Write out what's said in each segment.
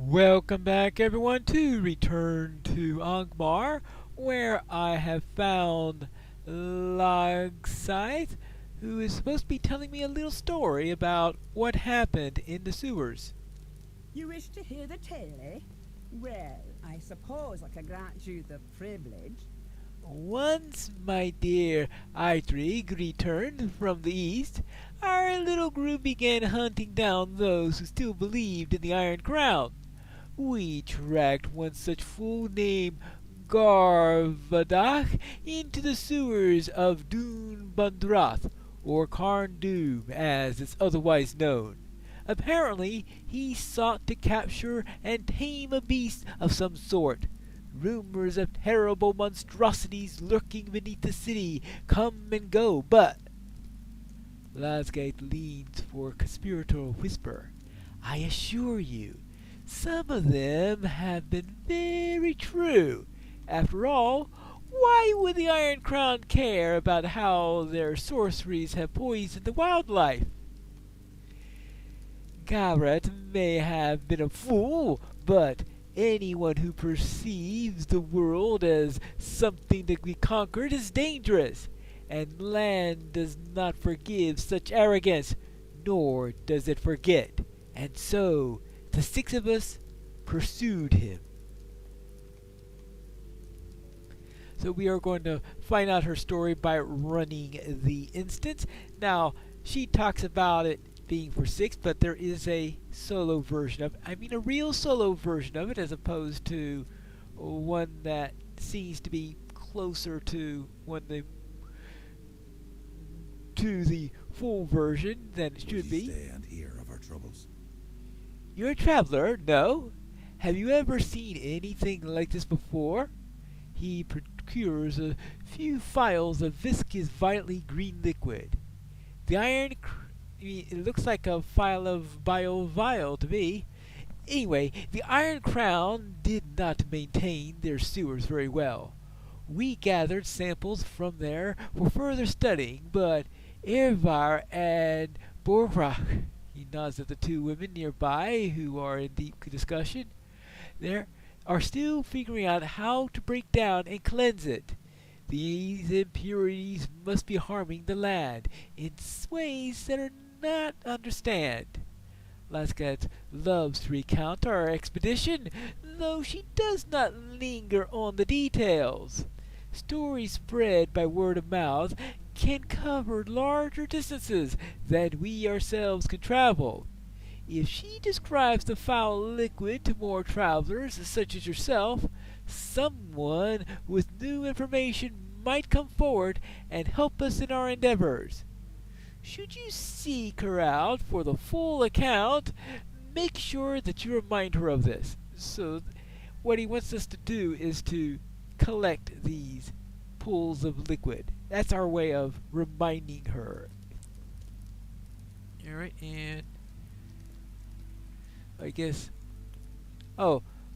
Welcome back, everyone, to Return to Angmar, where I have found Lagscythe, who is supposed to be telling me a little story about what happened in the sewers. You wish to hear the tale, eh? Well, I suppose I can grant you the privilege. Once, my dear Eitrig returned from the east, our little group began hunting down those who still believed in the Iron Crown. We tracked one such fool named Garvadak into the sewers of Dun Bundrath, or Carn Doom as it's otherwise known. Apparently, he sought to capture and tame a beast of some sort. Rumors of terrible monstrosities lurking beneath the city come and go, but Lasgate leans for a conspiratorial whisper. I assure you, some of them have been very true. After all, why would the Iron Crown care about how their sorceries have poisoned the wildlife? Garrett may have been a fool, but anyone who perceives the world as something to be conquered is dangerous, and land does not forgive such arrogance, nor does it forget. And so the six of us pursued him. So we are going to find out her story by running the instance. Now, she talks about it being for six, but there is a solo version of it. I mean, a real solo version of it, as opposed to one that seems to be closer to the full version than it should be. Stay and hear of our troubles. You're a traveler, no? Have you ever seen anything like this before? He procures a few phials of viscous, violently green liquid. The it looks like a phial of bio-vial to me. Anyway, the Iron Crown did not maintain their sewers very well. We gathered samples from there for further studying, but Irvar and Borgrach, he nods at the two women nearby who are in deep discussion, there are still figuring out how to break down and cleanse it. These impurities must be harming the land in ways that are not understand. Lasgat loves to recount our expedition, though she does not linger on the details. Stories spread by word of mouth can cover larger distances than we ourselves can travel. If she describes the foul liquid to more travelers, such as yourself, someone with new information might come forward and help us in our endeavors. Should you seek her out for the full account, make sure that you remind her of this. So, what he wants us to do is to collect these pools of liquid. That's our way of reminding her. Alright, and I guess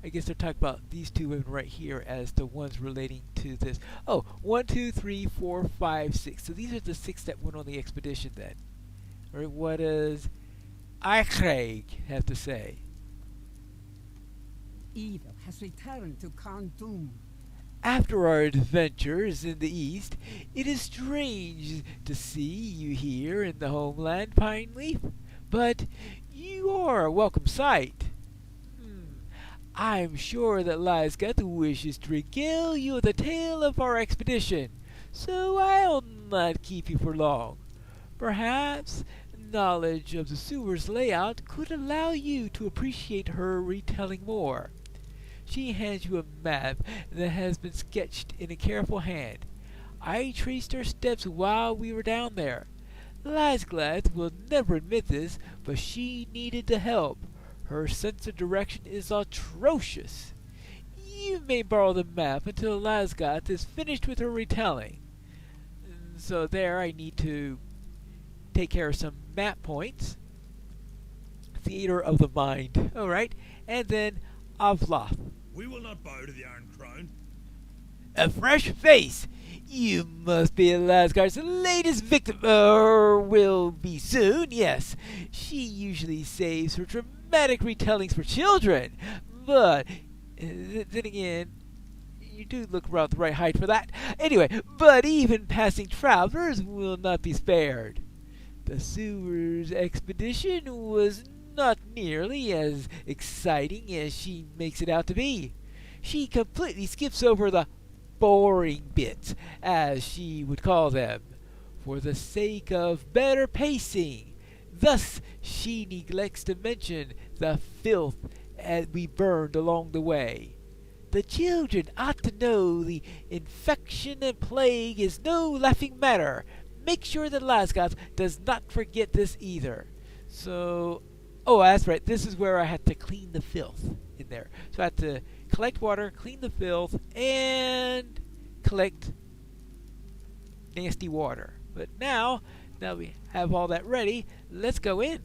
they're talking about these two women right here as the ones relating to this. Oh, 1, 2, 3, 4, 5, 6. So these are the six that went on the expedition then. Alright, what does Eichreich have to say? Evil has returned to Khantum. After our adventures in the east, it is strange to see you here in the homeland, Pineleaf, but you are a welcome sight. I'm sure that Lysgath wishes to regale you with the tale of our expedition, so I'll not keep you for long. Perhaps knowledge of the sewer's layout could allow you to appreciate her retelling more. She hands you a map that has been sketched in a careful hand. I traced her steps while we were down there. Lysgath will never admit this, but she needed the help. Her sense of direction is atrocious. You may borrow the map until Lasgath is finished with her retelling. So there I need to take care of some map points. Theater of the mind. Alright. And then Avloth. We will not bow to the Iron Crown. A fresh face! You must be Lasgard's latest victim, or will be soon, yes. She usually saves her tremendous dramatic retellings for children. But then again, you do look around the right height for that. Anyway, but even passing travelers will not be spared. The sewers expedition was not nearly as exciting as she makes it out to be. She completely skips over the boring bits, as she would call them, for the sake of better pacing. Thus, she neglects to mention the filth we burned along the way. The children ought to know the infection and plague is no laughing matter. Make sure that Lasgoth does not forget this either. So, oh, that's right. This is where I had to clean the filth in there. So I had to collect water, clean the filth, and collect nasty water. But now we have all that ready, let's go in.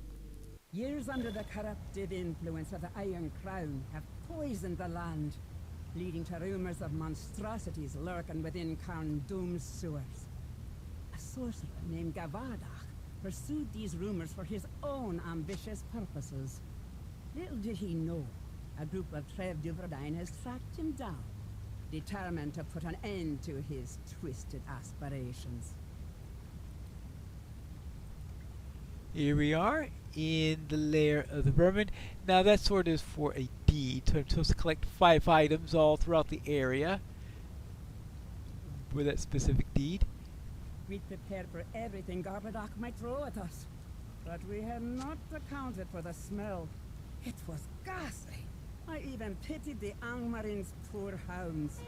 Years under the corruptive influence of the Iron Crown have poisoned the land, leading to rumors of monstrosities lurking within Carn Doom's sewers. A sorcerer named Gavardach pursued these rumors for his own ambitious purposes. Little did he know, a group of Trev Duverdine has tracked him down, determined to put an end to his twisted aspirations. Here we are in the lair of the Vermin. Now that sword is for a deed, so I'm supposed to collect 5 items all throughout the area for that specific deed. We prepared for everything Gavardach might throw at us, but we had not accounted for the smell. It was ghastly. I even pitied the Angmar's poor hounds.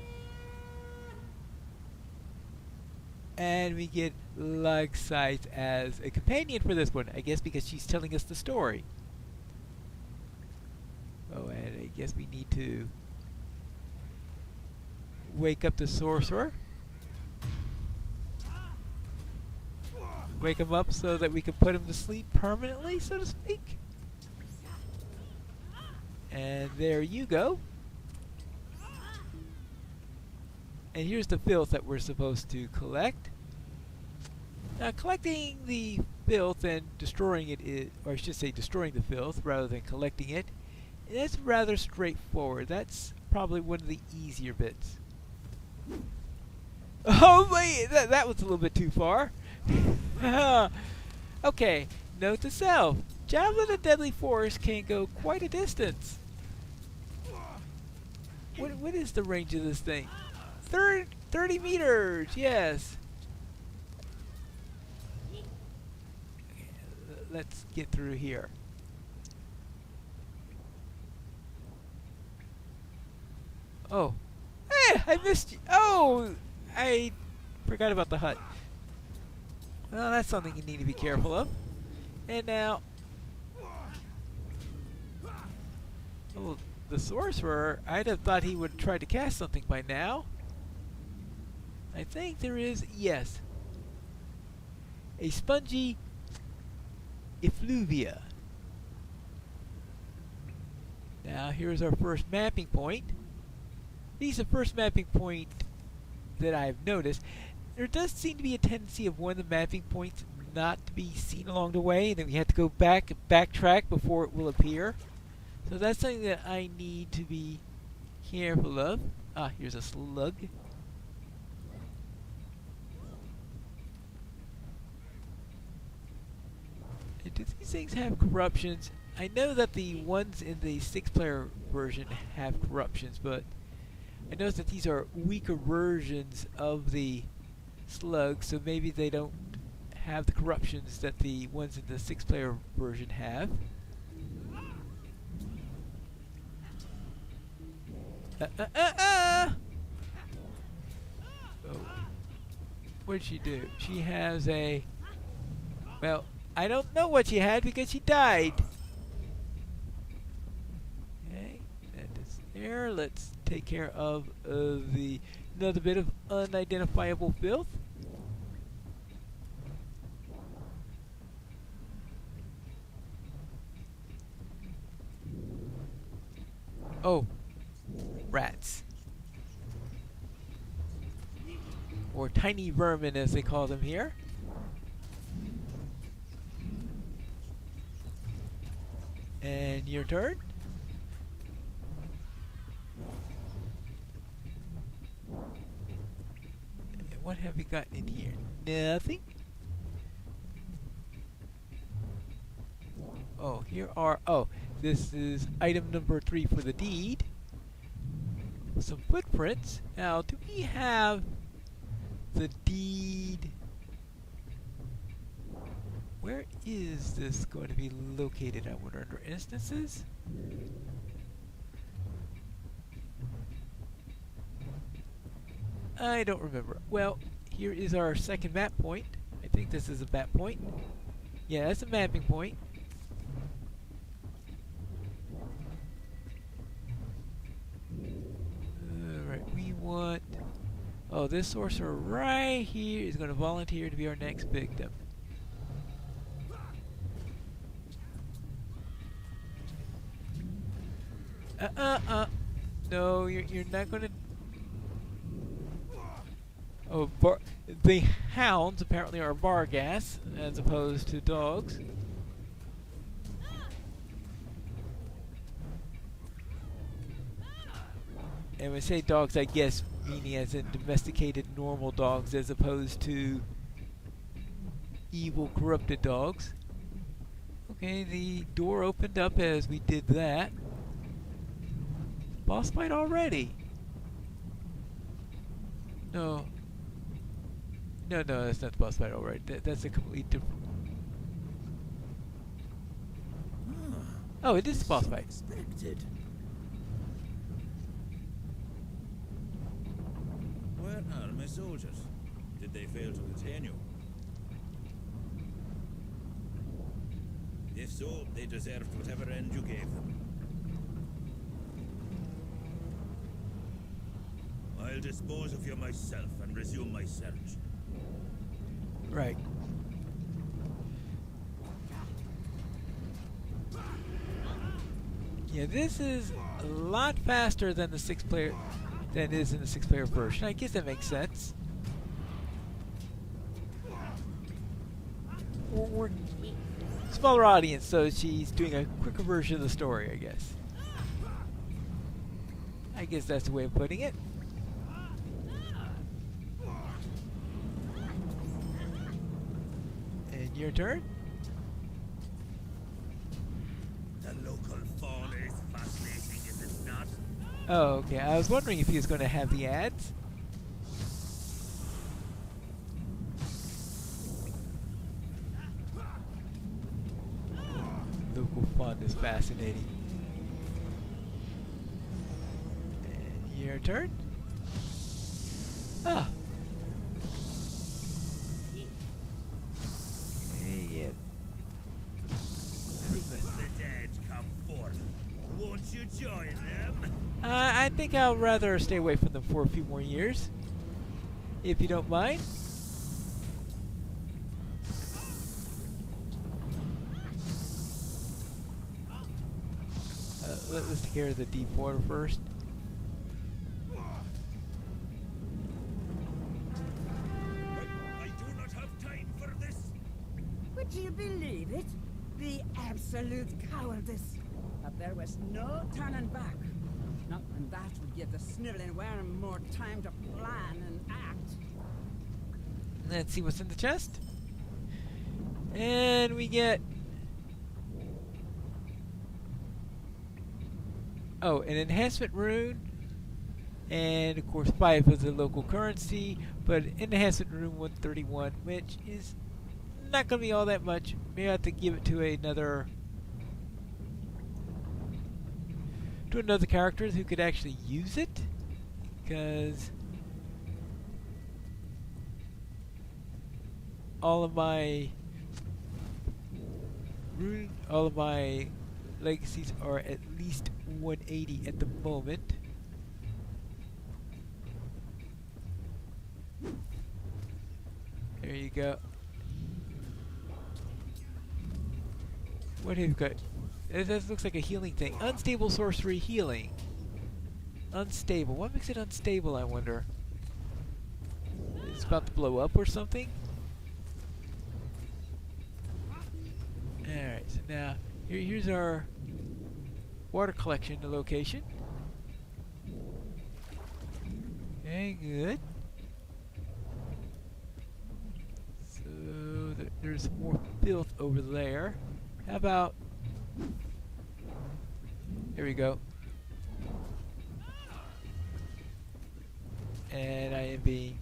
And we get Lagscythe as a companion for this one, I guess because she's telling us the story. Oh, and I guess we need to wake up the sorcerer. Wake him up so that we can put him to sleep permanently, so to speak. And there you go. And here's the filth that we're supposed to collect. Now, collecting the filth and destroying it, or I should say destroying the filth rather than collecting it, that's rather straightforward. That's probably one of the easier bits. Oh wait, that was a little bit too far. Okay, note to self. Javelin of Deadly Force can go quite a distance. What is the range of this thing? 30 meters, yes. Okay, let's get through here. Oh. Hey, I missed you. Oh, I forgot about the hut. Well, that's something you need to be careful of. And now... Oh, the sorcerer, I'd have thought he would try to cast something by now. I think there is, yes, a spongy effluvia. Now here's our first mapping point. This is the first mapping point that I've noticed. There does seem to be a tendency of one of the mapping points not to be seen along the way, and then we have to go backtrack before it will appear. So that's something that I need to be careful of. Ah, here's a slug. Do these things have corruptions? I know that the ones in the 6-player version have corruptions, but I noticed that these are weaker versions of the slugs, so maybe they don't have the corruptions that the ones in the 6-player version have. Oh. What did she do? She has a... Well, I don't know what she had because she died. Okay, that is there. Let's take care of another bit of unidentifiable filth. Oh, rats. Or tiny vermin as they call them here. And your turn. And what have we got in here? Nothing. Oh, here are... Oh, this is item number 3 for the deed. Some footprints. Now, do we have the deed? Where is this going to be located? I wonder, under instances? I don't remember. Well, here is our second map point. I think this is a map point. Yeah, that's a mapping point. Alright, we want... Oh, this sorcerer right here is going to volunteer to be our next victim. No, you're not going to... Oh, the hounds apparently are bargas as opposed to dogs. And when I say dogs, I guess meaning as in domesticated normal dogs as opposed to evil corrupted dogs. Okay, the door opened up as we did that. Boss fight already? No. No, that's not the boss fight already. That's a complete different... Oh, it is the boss fight. Expected. Where are my soldiers? Did they fail to detain you? If so, they deserved whatever end you gave them. I'll dispose of you myself and resume my search. Right. Yeah, this is a lot faster than the 6-player than it is in the 6-player version. I guess that makes sense. We're smaller audience, so she's doing a quicker version of the story, I guess. I guess that's the way of putting it. And your turn. The local fauna is fascinating, is it not? Oh, okay. I was wondering if he was going to have the ads. Local fun is fascinating. And your turn. Ah. Hey, yeah. The dead come forth. Won't you join them? I think I'll rather stay away from them for a few more years, if you don't mind. Let's take care of the deep water first. I do not have time for this. Would you believe it? The absolute cowardice. But there was no turning back. Not when that would give the sniveling worm more time to plan and act. Let's see what's in the chest. And we get... Oh, an enhancement rune. And of course 5 is the local currency. But enhancement rune 131, which is not going to be all that much. Maybe I have to give it to another character who could actually use it, because all of my legacies are at least 180 at the moment. There you go. What have you got? This looks like a healing thing. Unstable sorcery healing. Unstable. What makes it unstable, I wonder? It's about to blow up or something? Alright, so now Here's our water collection location. Okay, good. So there's more filth over there. How about... Here we go. And I am being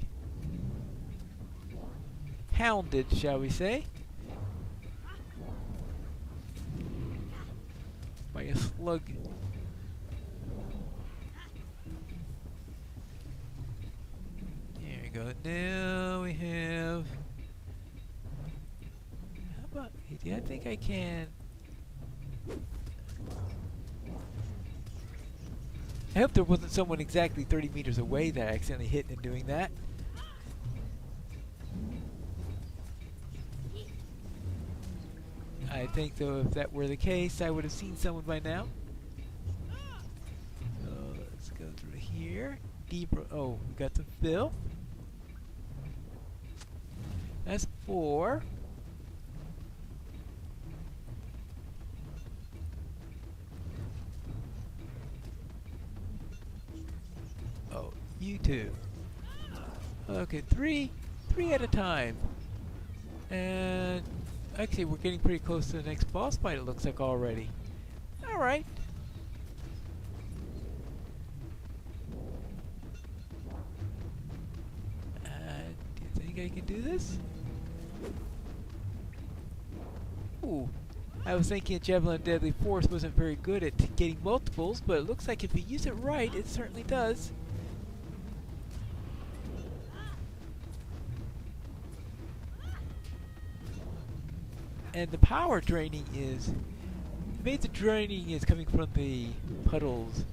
hounded, shall we say, by a slug. There we go. Now we have... How about... I think I can... I hope there wasn't someone exactly 30 meters away that I accidentally hit in doing that. I think, though, if that were the case, I would have seen someone by now. So let's go through here. Deeper. Oh, we got some fill. That's 4. Oh, you two. Okay, 3 at a time. And actually, we're getting pretty close to the next boss fight, it looks like already. Alright. Do you think I can do this? Ooh. I was thinking Javelin Deadly Force wasn't very good at getting multiples, but it looks like if you use it right, it certainly does. And the power draining is... Maybe the draining is coming from the puddles.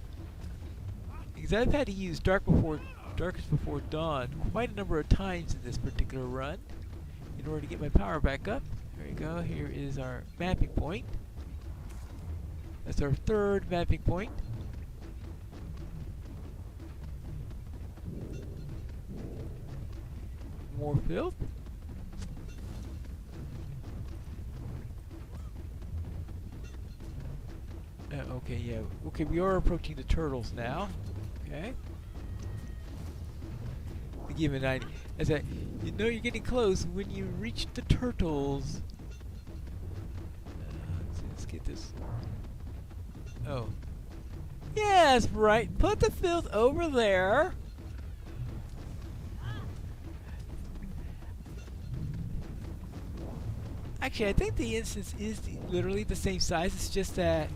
Because I've had to use Darkest Before Dawn quite a number of times in this particular run in order to get my power back up. There we go. Here is our mapping point. That's our 3rd mapping point. More filth. Okay, yeah. Okay, we are approaching the turtles now. Okay. To give an idea. As I, you know you're getting close when you reach the turtles. Let's get this. Oh. Yes, right. Put the filth over there. Actually, I think the instance is literally the same size. It's just that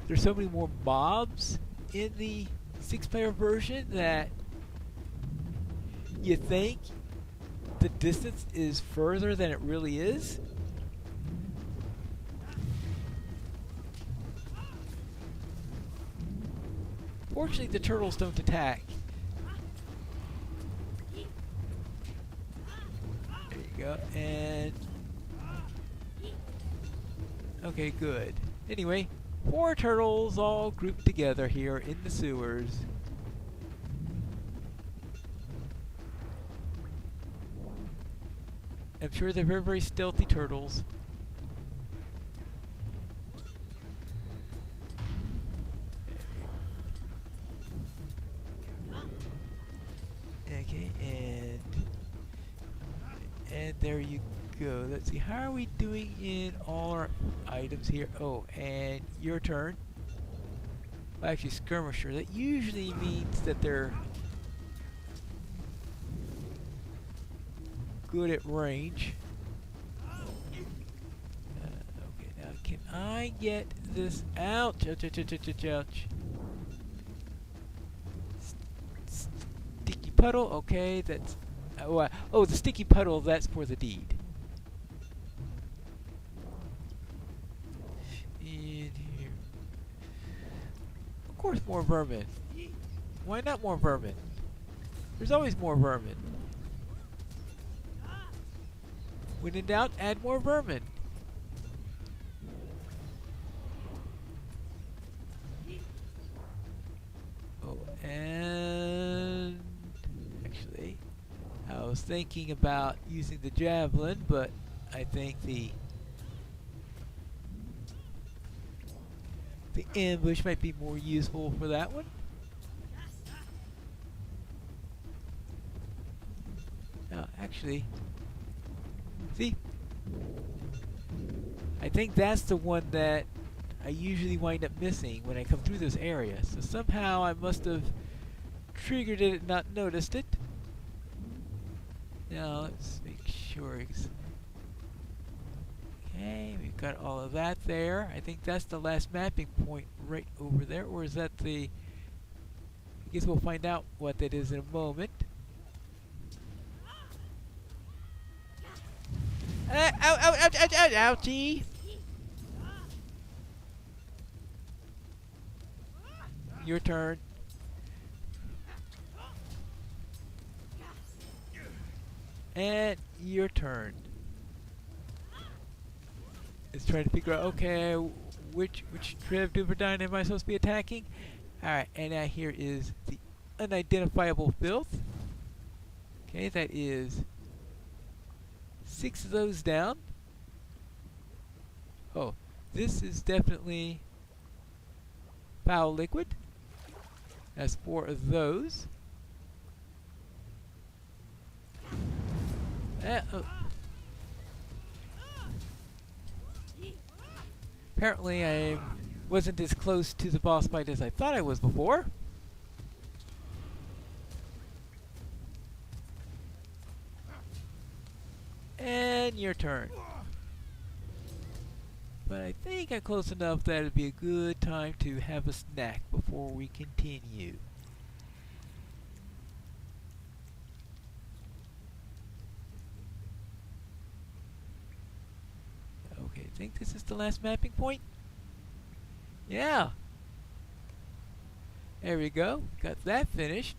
there's so many more mobs in the 6-player version that you think the distance is further than it really is. Fortunately, the turtles don't attack. There you go. And... okay, good. Anyway, 4 turtles all grouped together here in the sewers. I'm sure they're very, very stealthy turtles. Okay, and there you go. Let's see, how are we doing in all our items here? Oh, and your turn. Well, actually, skirmisher. That usually means that they're good at range. Okay, now can I get this out? Ouch, ouch, ouch, ouch, ouch, ouch. Sticky puddle, okay, that's... oh, the sticky puddle, that's for the deed. In here. Of course, more vermin. Why not more vermin? There's always more vermin. When in doubt, add more vermin. Oh, and actually, I was thinking about using the javelin, but I think the the ambush might be more useful for that one. Actually, see? I think that's the one that I usually wind up missing when I come through this area. So somehow I must have triggered it and not noticed it. Now let's make sure. Okay, we've got all of that there. I think that's the last mapping point right over there. Or is that the... I guess we'll find out what that is in a moment. Ow, ow, ouch, ouch, ouch, ouchie! Your turn. And your turn. It's trying to figure out, okay, which Trev Duverdine am I supposed to be attacking? Alright, and now here is the unidentifiable filth. Okay, that is 6 of those down. Oh, this is definitely foul liquid. That's 4 of those. Oh. Apparently I wasn't as close to the boss fight as I thought I was before. And your turn. But I think I'm close enough that it'd be a good time to have a snack before we continue. Okay, I think this is the last mapping point. Yeah. There we go. Got that finished.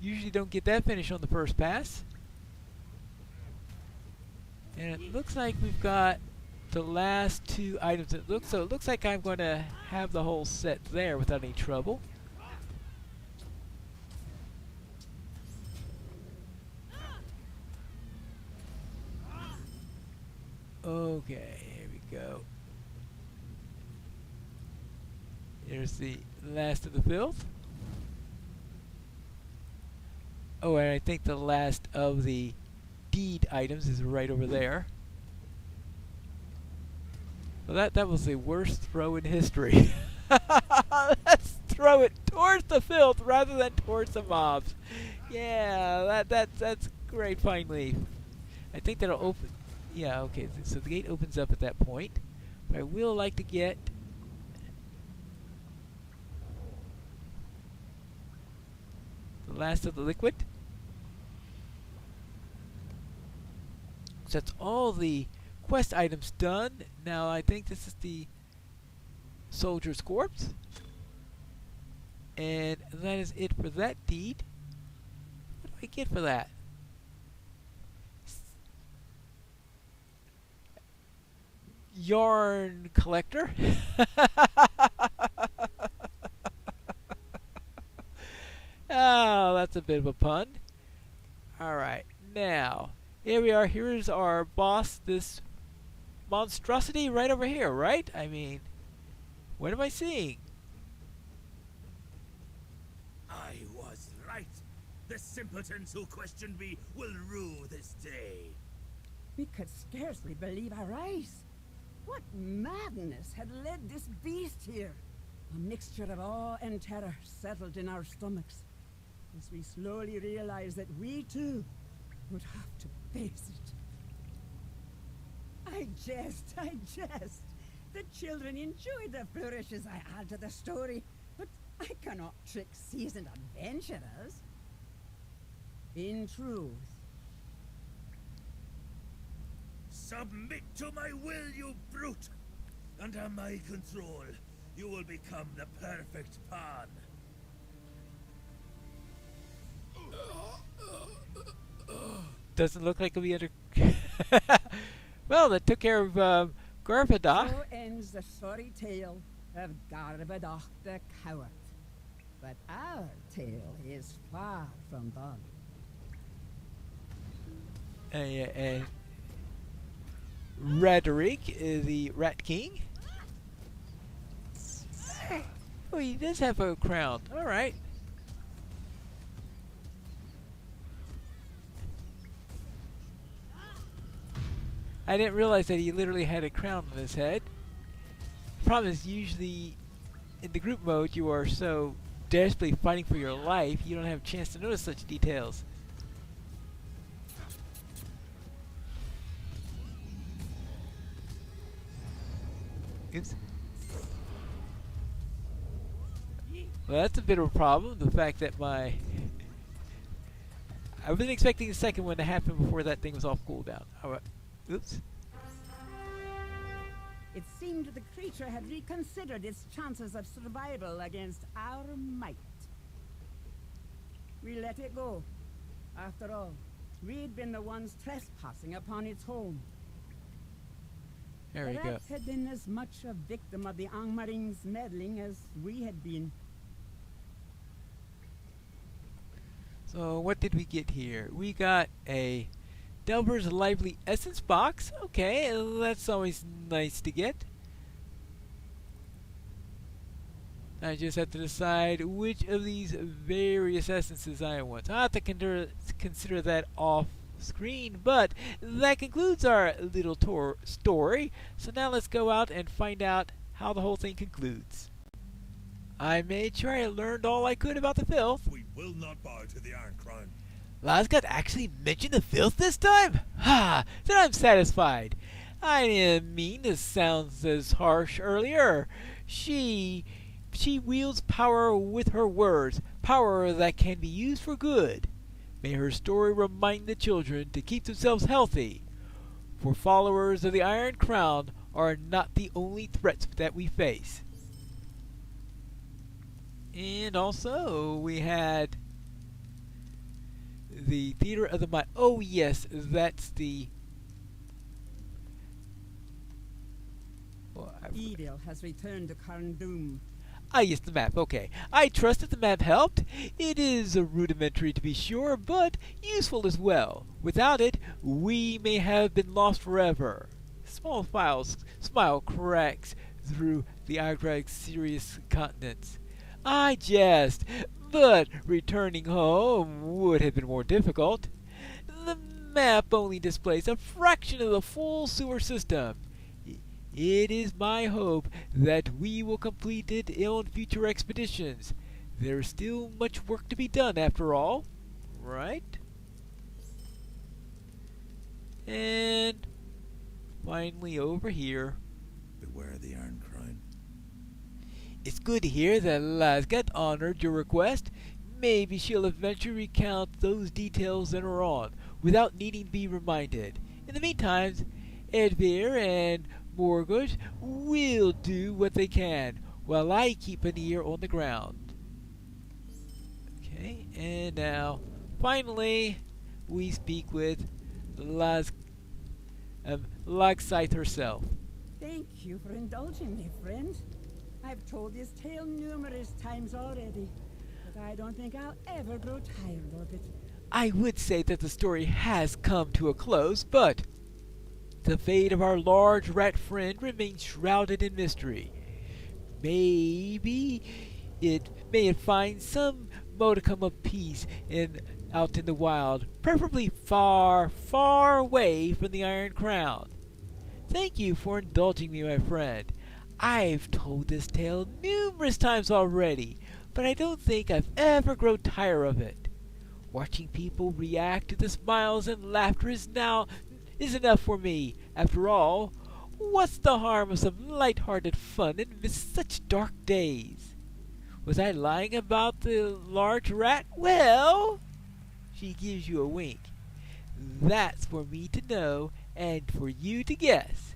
Usually don't get that finished on the first pass. And it looks like we've got the last 2 items. It looks like I'm going to have the whole set there without any trouble. Okay, here we go. Here's the last of the filth. Oh, and I think the last of the deed items is right over there. Well, that was the worst throw in history. Let's throw it towards the filth rather than towards the mobs. Yeah, that's great, finally. I think that'll open. Yeah, okay. So the gate opens up at that point. But I will like to get the last of the liquid. So that's all the quest items done. Now I think this is the soldier's corpse. And that is it for that deed. What do I get for that? Yarn collector. Oh, that's a bit of a pun. Alright, now, here we are. Here's our boss, this monstrosity right over here, right? I mean, what am I seeing? I was right. The simpletons who questioned me will rue this day. We could scarcely believe our eyes. What madness had led this beast here? A mixture of awe and terror settled in our stomachs as we slowly realized that we too would have to face it. I jest. The children enjoy the flourishes I add to the story, but I cannot trick seasoned adventurers. In truth, Submit to my will, you brute! Under my control, you will become the perfect pawn. Doesn't look like it'll be under... Well, that took care of Garvadoc. so ends the sorry tale of Garvadoc the coward. But our tale is far from done. And Roderick, the Rat King. Oh, he does have a crown. Alright. I didn't realize that he literally had a crown on his head. The problem is usually in the group mode you are so desperately fighting for your life you don't have a chance to notice such details. Oops. Well, that's a bit of a problem, the fact that my... I wasn't expecting the second one to happen before that thing was off cooldown. Alright. Oops. It seemed the creature had reconsidered its chances of survival against our might. We let it go. After all, we'd been the ones trespassing upon its home. There we go. Perhaps had been as much a victim of the Angmar's meddling as we had been. So what did we get here? We got a Delver's Lively Essence box. Okay, that's always nice to get. I just have to decide which of these various essences I want. I'll have to consider that off screen, but that concludes our little story. So now let's go out and find out how the whole thing concludes. I made sure I learned all I could about the filth. We will not bow to the Iron Crown. Lasgat actually mentioned the filth this time? Ha! Then I'm satisfied. I didn't mean to sound as harsh earlier. She wields power with her words, power that can be used for good. May her story remind the children to keep themselves healthy, for followers of the Iron Crown are not the only threats that we face. And also, we had the Theater of the Mind. Oh yes, that's the... Well, Evil has returned to Carndum. Ah, yes, the map. Okay. I trust that the map helped. It is rudimentary to be sure, but useful as well. Without it, we may have been lost forever. Smile cracks through the Igrag's serious countenance. I jest, but returning home would have been more difficult. The map only displays a fraction of the full sewer system. It is my hope that we will complete it on future expeditions. There's still much work to be done after all, right? And finally over here. Beware the Iron Crown. It's good to hear that Lasgat honored your request. Maybe she'll eventually recount those details later on, without needing to be reminded. In the meantime, Edvir and Morgoth will do what they can, while I keep an ear on the ground. Okay, and now, finally, we speak with Lagscythe herself. Thank you for indulging me, friend. I've told this tale numerous times already, but I don't think I'll ever grow tired of it. I would say that the story has come to a close, but the fate of our large rat friend remains shrouded in mystery. Maybe it may find some modicum of peace out in the wild, preferably far, far away from the Iron Crown. Thank you for indulging me, my friend. I've told this tale numerous times already, but I don't think I've ever grown tired of it. Watching people react to the smiles and laughter is enough for me. After all, what's the harm of some light-hearted fun amidst such dark days? Was I lying about the large rat? Well, she gives you a wink. That's for me to know and for you to guess.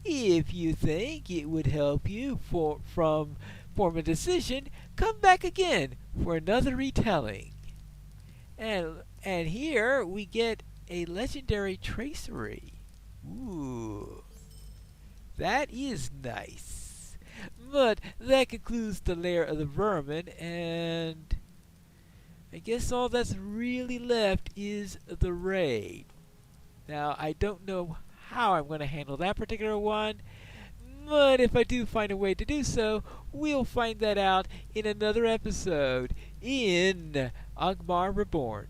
If you think it would help you form a decision, come back again for another retelling. And here we get a legendary tracery. Ooh, that is nice. But that concludes the Lair of the Vermin, and I guess all that's really left is the raid. Now, I don't know how I'm going to handle that particular one. But if I do find a way to do so, we'll find that out in another episode in Angmar Reborn.